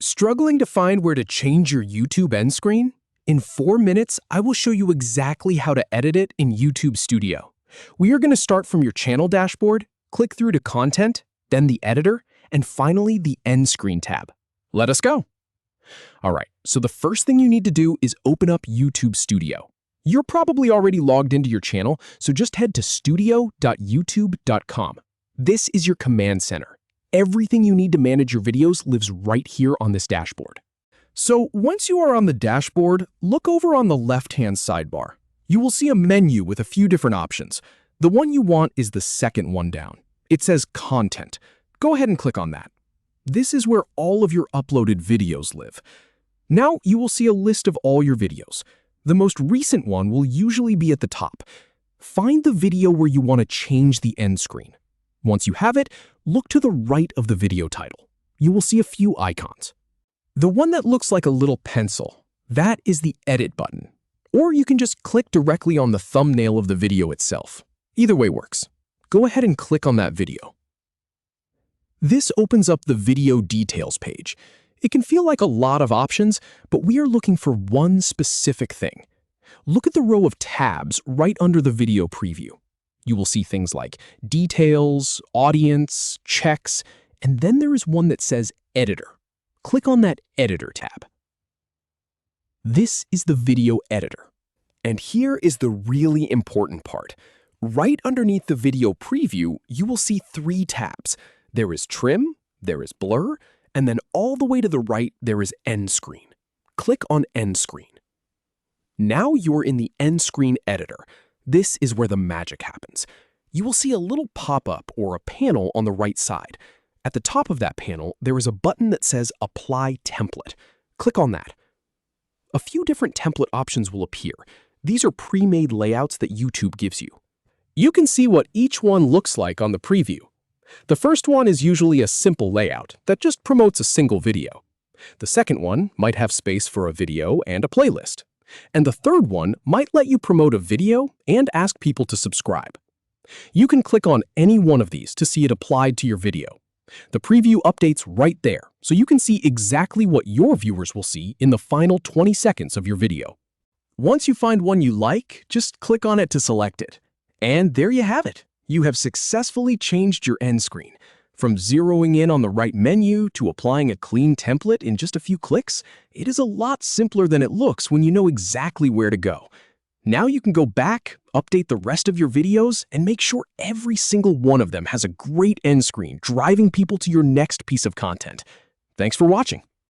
Struggling to find where to change your YouTube end screen? In 4 minutes, I will show you exactly how to edit it in YouTube Studio. We are going to start from your channel dashboard, click through to Content, then the Editor, and finally the End Screen tab. Let us go. All right, so the first thing you need to do is open up YouTube Studio. You're probably already logged into your channel, so just head to studio.youtube.com. This is your command center. Everything you need to manage your videos lives right here on this dashboard. So once you are on the dashboard, look over on the left-hand sidebar. You will see a menu with a few different options. The one you want is the second one down. It says Content. Go ahead and click on that. This is where all of your uploaded videos live. Now you will see a list of all your videos. The most recent one will usually be at the top. Find the video where you want to change the end screen. Once you have it, look to the right of the video title. You will see a few icons. The one that looks like a little pencil, that is the Edit button. Or you can just click directly on the thumbnail of the video itself. Either way works. Go ahead and click on that video. This opens up the video details page. It can feel like a lot of options, but we are looking for one specific thing. Look at the row of tabs right under the video preview. You will see things like Details, Audience, Checks, and then there is one that says Editor. Click on that Editor tab. This is the video editor. And here is the really important part. Right underneath the video preview, you will see 3 tabs. There is Trim, there is Blur, and then all the way to the right, there is End Screen. Click on End Screen. Now you're in the End Screen editor. This is where the magic happens. You will see a little pop-up or a panel on the right side. At the top of that panel, there is a button that says Apply Template. Click on that. A few different template options will appear. These are pre-made layouts that YouTube gives you. You can see what each one looks like on the preview. The first one is usually a simple layout that just promotes a single video. The second one might have space for a video and a playlist. And the third one might let you promote a video and ask people to subscribe. You can click on any one of these to see it applied to your video. The preview updates right there, so you can see exactly what your viewers will see in the final 20 seconds of your video. Once you find one you like, just click on it to select it. And there you have it. You have successfully changed your end screen. From zeroing in on the right menu to applying a clean template in just a few clicks, it is a lot simpler than it looks when you know exactly where to go. Now you can go back, update the rest of your videos, and make sure every single one of them has a great end screen, driving people to your next piece of content. Thanks for watching.